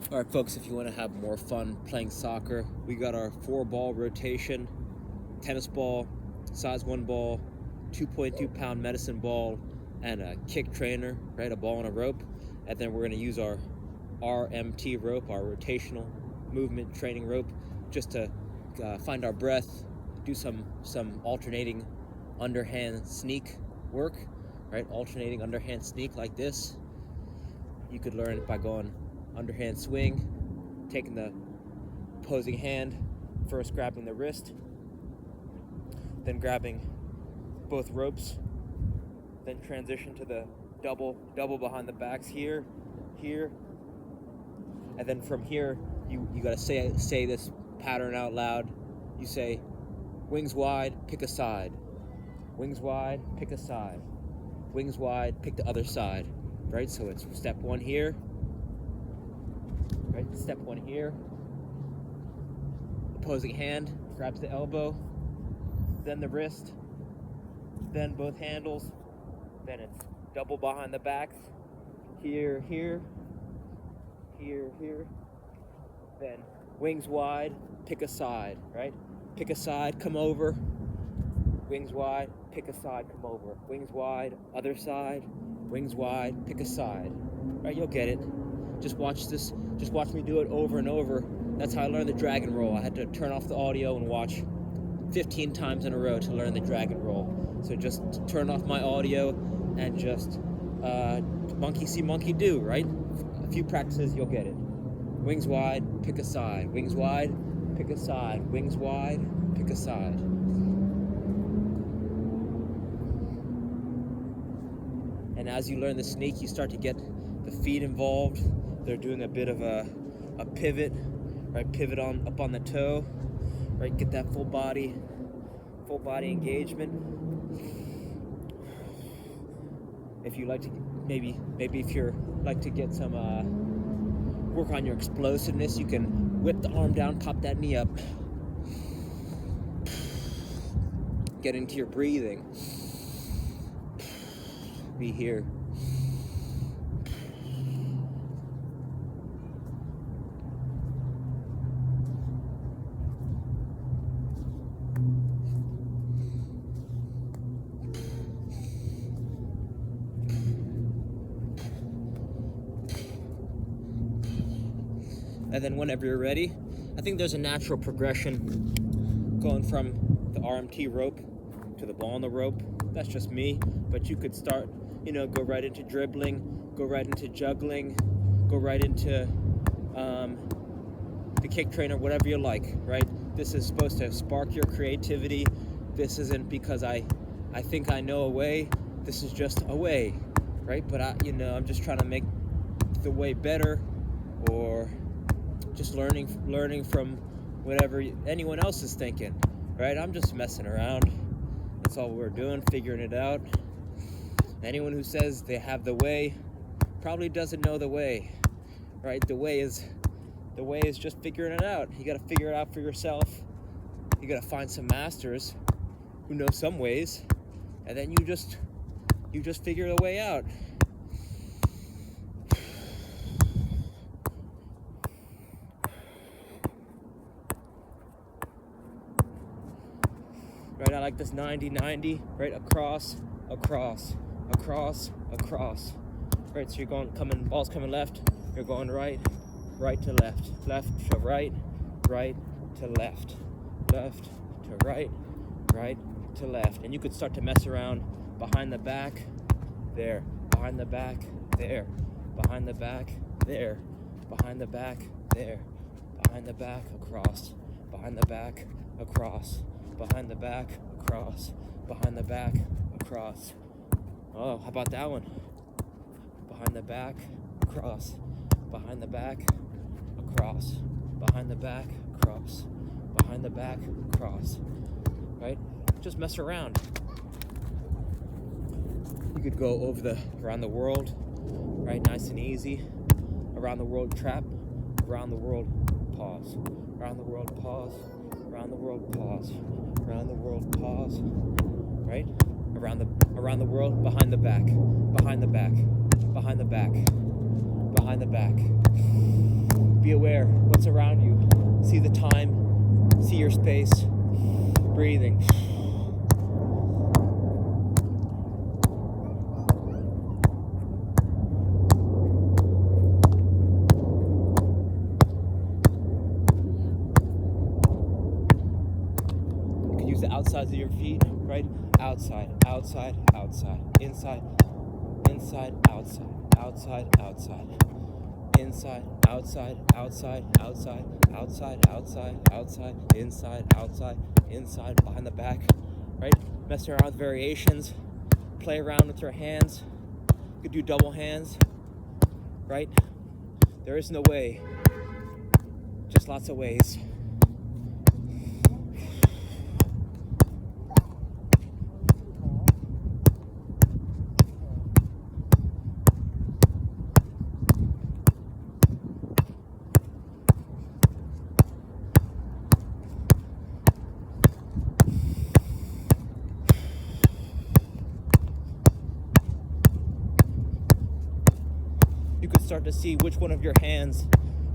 All right, folks, if you want to have more fun playing soccer, we got our 4-ball rotation, tennis ball, size 1 ball, 2.2-pound medicine ball, and a kick trainer, right? A ball and a rope. And then we're going to use our RMT rope, our rotational movement training rope, just to find our breath, do some alternating underhand sneak work, right? Alternating underhand sneak like this. You could learn it by going underhand swing, taking the opposing hand, first grabbing the wrist, then grabbing both ropes, then transition to the double behind the backs here, and then from here you gotta say this pattern out loud. You say, wings wide, pick a side. Wings wide, pick a side. Wings wide, pick the other side. Right? So it's step 1 here. Right? Step 1 here. Opposing hand grabs the elbow, then the wrist, then both handles, then it's double behind the backs. Here, then wings wide, pick a side, right? Pick a side, come over. Wings wide, pick a side, come over. Wings wide, other side. Wings wide, pick a side. Right, you'll get it. Just watch this. Just watch me do it over and over. That's how I learned the dragon roll. I had to turn off the audio and watch 15 times in a row to learn the dragon roll. So just turn off my audio and just monkey see, monkey do, right? A few practices, you'll get it. Wings wide, pick a side. Wings wide, pick a side. Wings wide, pick a side. And as you learn the sneak, you start to get the feet involved. They're doing a bit of a pivot, right? Pivot up on the toe, right? Get that full body engagement. If you like to, maybe if you're like to get some work on your explosiveness, you can whip the arm down, pop that knee up, get into your breathing. Be here. And then whenever you're ready, I think there's a natural progression going from the RMT rope to the ball on the rope. That's just me, but you could start, go right into dribbling, go right into juggling, go right into the kick trainer, whatever you like, right? This is supposed to spark your creativity. This isn't because I think I know a way. This is just a way, right? But I'm just trying to make the way better, or just learning from whatever anyone else is thinking, right? I'm just messing around. That's all we're doing, figuring it out. Anyone who says they have the way probably doesn't know the way, right? The way is just figuring it out. You got to figure it out for yourself. You got to find some masters who know some ways, and then you just figure the way out. Right, I like this 90-90, right? Across. Right, so you're ball's coming left, you're going right to left to right to left to right to left. And you could start to mess around behind the back, there, behind the back, there, behind the back, there, behind the back, there, behind the back, across, behind the back, across, behind the back, across, behind the back, across. Oh, how about that one? Behind the back, across, behind the back, across, behind the back, across, behind the back, across. Right? Just mess around. You could go around the world, right? Nice and easy. Around the world trap, around the world pause, around the world pause, around the world pause, around the world pause, right? Around the world, behind the back, behind the back, behind the back, behind the back. Be aware what's around you. See the time, see your space, breathing. You can use the outsides of your feet, right? Outside, outside, outside, inside, inside, outside, outside, outside, inside, outside, outside, outside, outside, outside, outside, inside, outside, inside, behind the back, right? Mess around with variations, play around with your hands. You could do double hands, right? There is no way, just lots of ways. You could start to see which one of your hands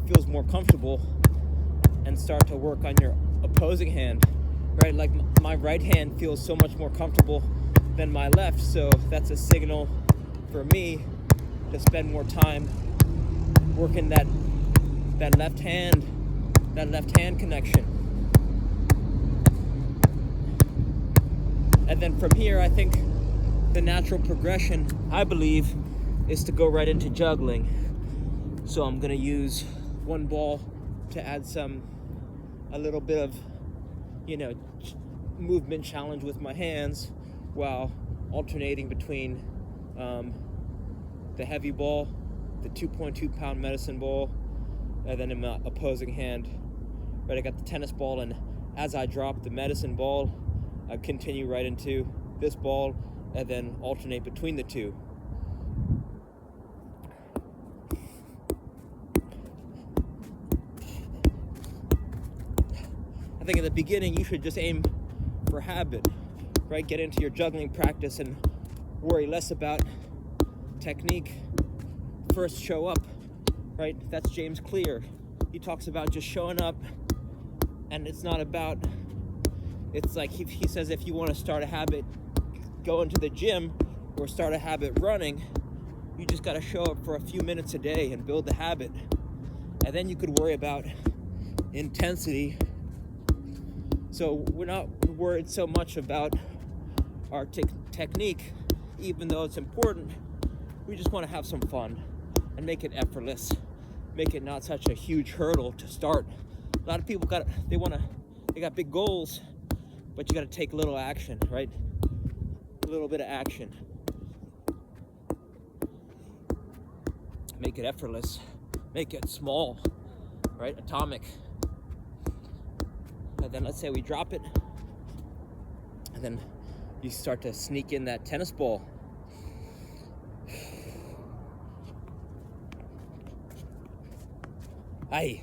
feels more comfortable and start to work on your opposing hand, right? Like my right hand feels so much more comfortable than my left, so that's a signal for me to spend more time working that left hand connection. And then from here, I think the natural progression, I believe, is to go right into juggling. So I'm gonna use one ball to add a little bit of, movement challenge with my hands, while alternating between the heavy ball, the 2.2 pound medicine ball, and then in my opposing hand, right, I got the tennis ball, and as I drop the medicine ball, I continue right into this ball, and then alternate between the two. I think at the beginning you should just aim for habit, right? Get into your juggling practice and worry less about technique. First, show up, right? That's James Clear. He talks about just showing up, and it's not about, it's like he says, if you want to start a habit going to the gym or start a habit running, you just got to show up for a few minutes a day and build the habit. And then you could worry about intensity. So we're not worried so much about our technique, even though it's important. We just want to have some fun and make it effortless, make it not such a huge hurdle to start. A lot of people they got big goals, but you got to take a little action, right? A little bit of action. Make it effortless, make it small, right? Atomic. And then let's say we drop it, and then you start to sneak in that tennis ball. Aye.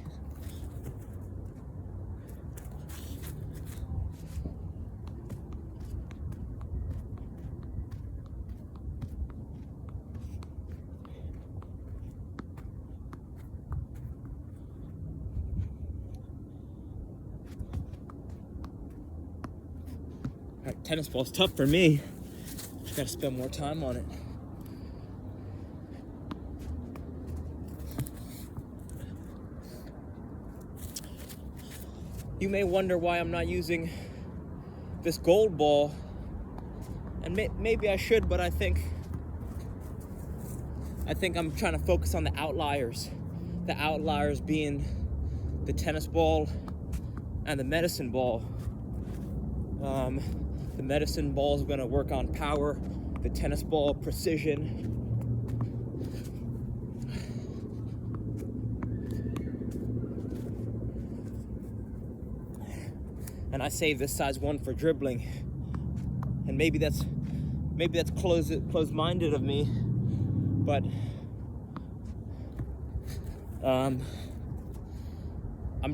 Tennis ball's tough for me. Just gotta spend more time on it. You may wonder why I'm not using this gold ball, and maybe I should, but I think I'm trying to focus on the outliers. The outliers being the tennis ball and the medicine ball. The medicine ball is going to work on power, the tennis ball precision. And I save this size 1 for dribbling. And maybe that's closed-minded of me, but I'm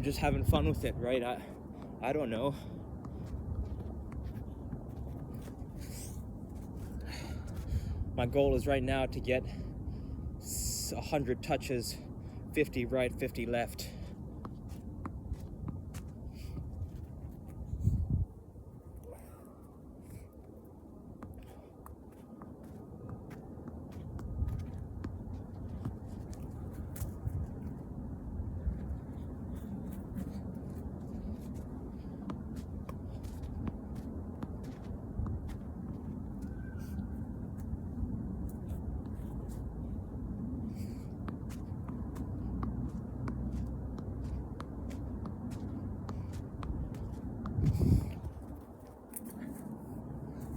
just having fun with it, right? I don't know. My goal is right now to get 100 touches 50 right, 50 left.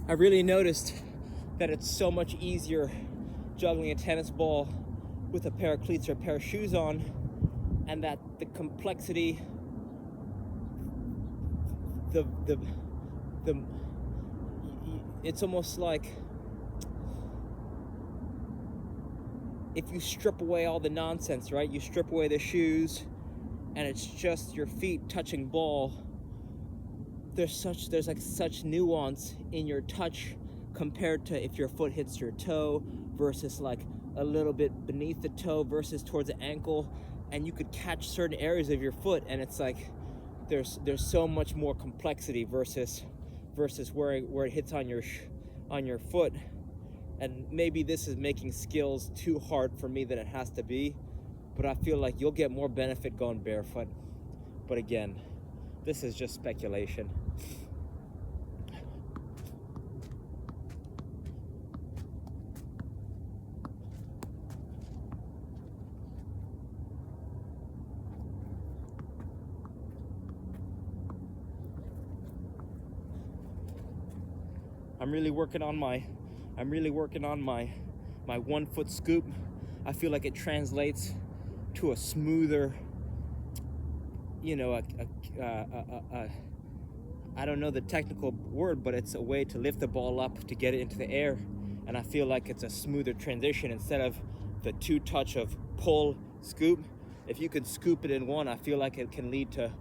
I really noticed that it's so much easier juggling a tennis ball with a pair of cleats or a pair of shoes on, and that the complexity, it's almost like if you strip away all the nonsense, right? You strip away the shoes and it's just your feet touching ball. There's like such nuance in your touch compared to if your foot hits your toe versus like a little bit beneath the toe versus towards the ankle, and you could catch certain areas of your foot, and it's like there's so much more complexity versus where it hits on your foot. And maybe this is making skills too hard for me than it has to be, but I feel like you'll get more benefit going barefoot. But again, this is just speculation. I'm really working on my 1 foot scoop. I feel like it translates to a smoother, I don't know the technical word, but it's a way to lift the ball up to get it into the air. And I feel like it's a smoother transition instead of the 2 touch of pull, scoop. If you can scoop it in one, I feel like it can lead to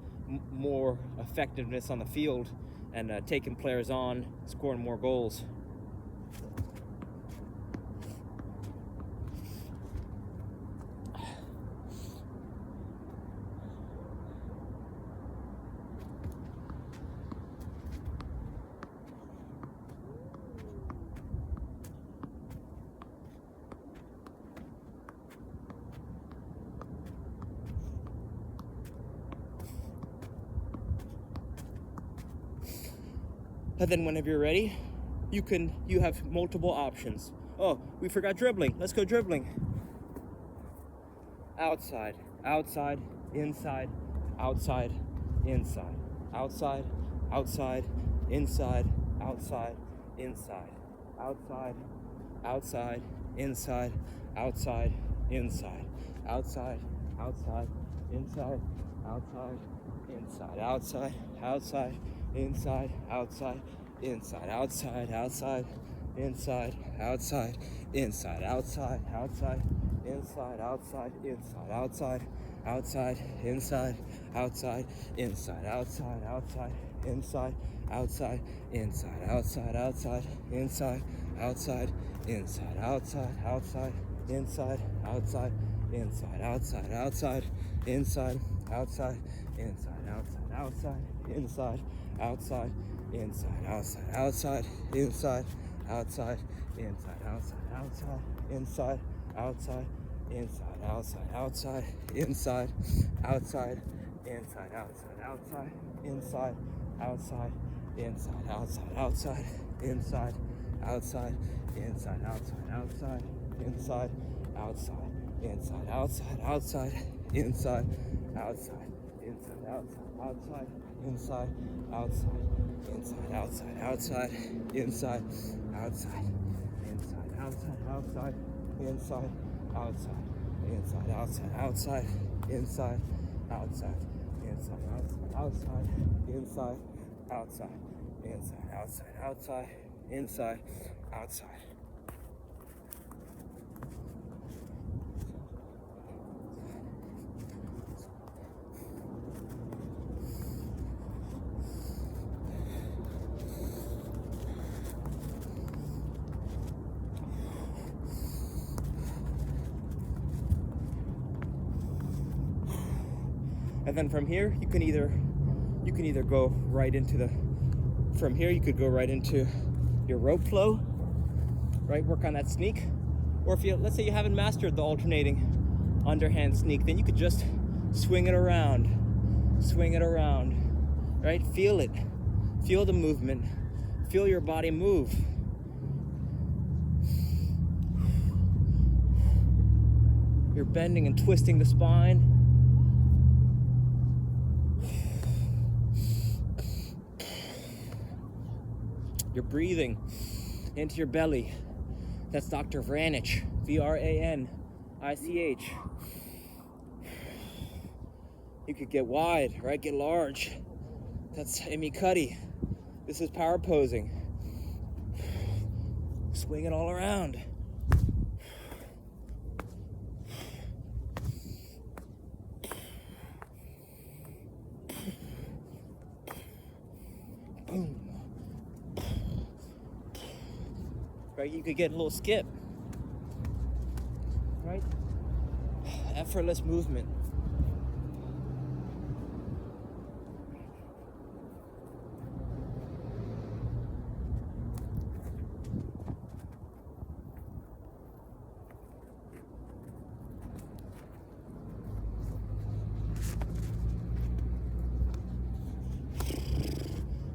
more effectiveness on the field and taking players on, scoring more goals. And then whenever you're ready, you have multiple options. Oh, we forgot dribbling. Let's go dribbling. Outside, outside, inside, outside, inside, outside, outside, inside, outside, inside, outside, outside, inside, outside, inside, outside, outside, inside, outside, inside, outside, outside, inside, outside, inside, outside, outside, inside, outside, inside, outside, outside, inside, outside, inside, outside, outside, inside, outside, inside, outside, outside, inside, outside, inside, outside, outside, inside, outside, inside, outside, outside, inside, outside, inside, outside, outside, inside, outside, inside, outside, outside, inside, outside, inside, outside, outside, inside, outside, inside, outside, inside, outside, inside, outside, inside, outside, inside, outside, inside, outside, inside, outside, inside, outside, inside, outside, inside, outside, inside, outside, inside, outside, inside, outside, inside, outside, inside, outside, outside, inside, outside, inside, outside, inside, outside, outside, inside, outside, outside, inside, outside. And then from here, you can either go right into you could go right into your rope flow, right? Work on that sneak. Or if let's say you haven't mastered the alternating underhand sneak, then you could just swing it around, right? Feel it, feel the movement, feel your body move. You're bending and twisting the spine. You're breathing into your belly. That's Dr. Vranich, V-R-A-N-I-C-H. You could get wide, right? Get large. That's Amy Cuddy. This is power posing. Swing it all around. Boom. Right, you could get a little skip. Right? Effortless movement.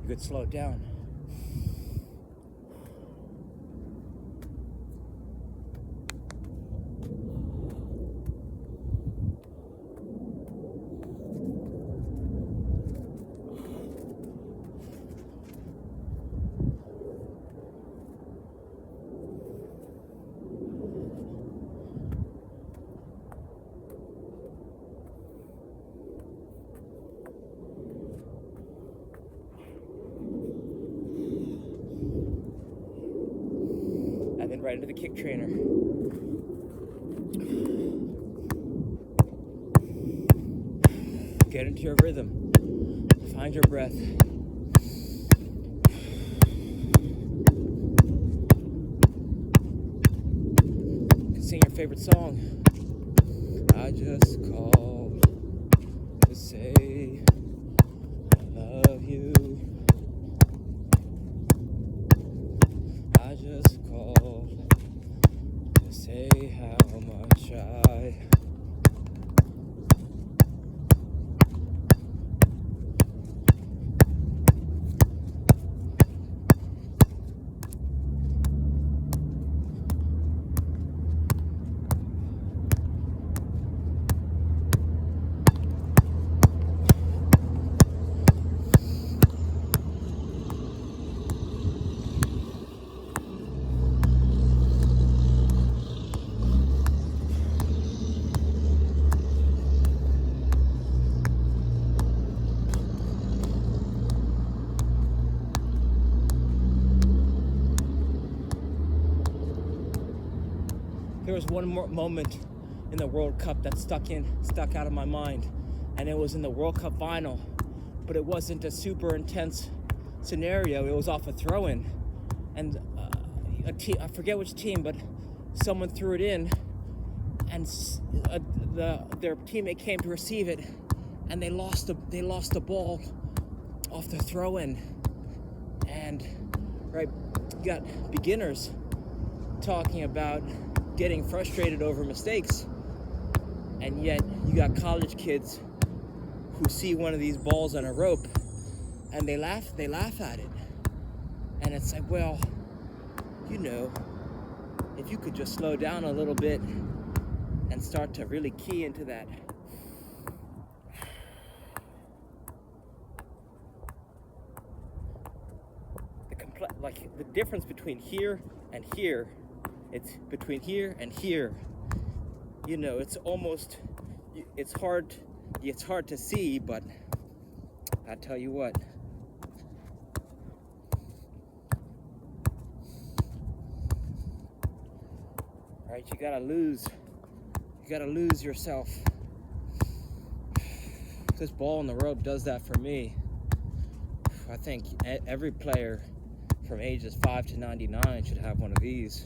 You could slow it down. And then right into the kick trainer. Get into your rhythm. Find your breath. You can sing your favorite song. I just called to say I love you. I just called to say how much I There was one more moment in the World Cup that stuck out of my mind, and it was in the World Cup final, but it wasn't a super intense scenario. It was off a throw-in, and I forget which team, but someone threw it in, and their teammate came to receive it, and they lost the ball off the throw-in, and right, you got beginners talking about getting frustrated over mistakes, and yet you got college kids who see one of these balls on a rope and they laugh at it. And it's like, well, you know, if you could just slow down a little bit and start to really key into that. The difference between here and here, it's between here and here. You know, it's hard to see, but I tell you what. Right, you gotta lose yourself. This ball on the rope does that for me. I think every player from ages 5 to 99 should have one of these.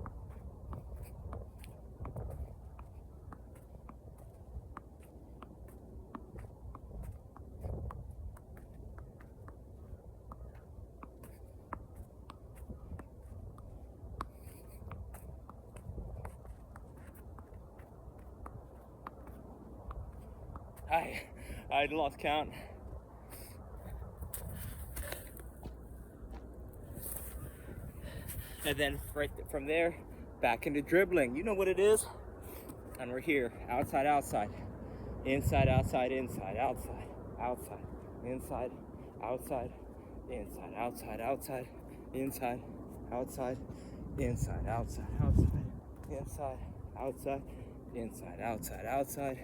I lost count. And then from there, back into dribbling. You know what it is? And we're here, outside, outside, inside, outside, inside, outside, outside, inside, outside, inside, outside, outside, inside, outside, inside, outside, outside, inside, outside, inside, outside, outside,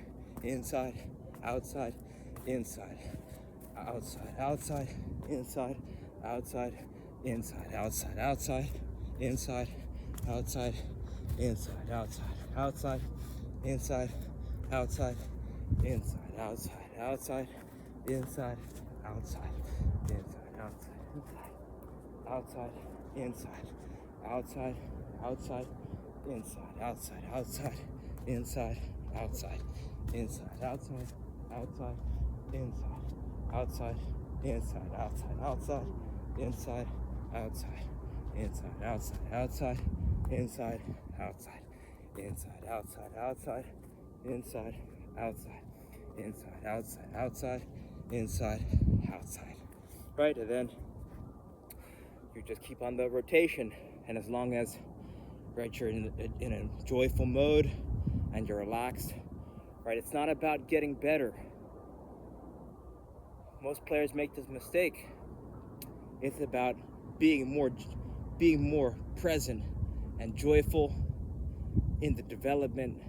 inside, outside, inside, outside, outside, inside, outside, inside, outside, outside, inside, outside, inside, outside, outside, inside, outside, inside, outside, outside, inside, outside, inside, outside, outside, inside, outside, outside, inside, outside, inside, outside, outside, inside, outside, inside, outside, outside, inside, outside, inside, outside, outside, inside, outside, inside, outside, outside, inside, outside, inside, outside, outside, inside, outside. Right, and then you just keep on the rotation, and as long as you're in a joyful mode and you're relaxed, right? It's not about getting better. Most players make this mistake. It's about being more present and joyful in the development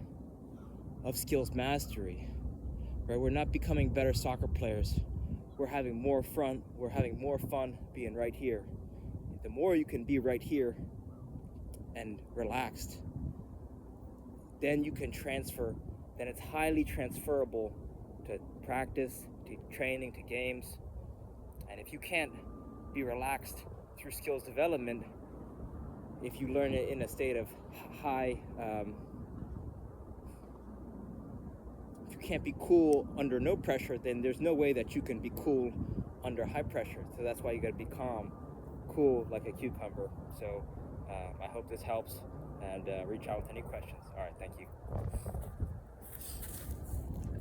of skills mastery. Right? We're not becoming better soccer players. We're having more fun. We're having more fun being right here. The more you can be right here and relaxed, then you can transfer. Then it's highly transferable to practice, to training, to games. And if you can't be relaxed through skills development, if you learn it in a state of high, if you can't be cool under no pressure, then there's no way that you can be cool under high pressure. So that's why you got to be calm, cool like a cucumber. So I hope this helps, and reach out with any questions. All right, thank you.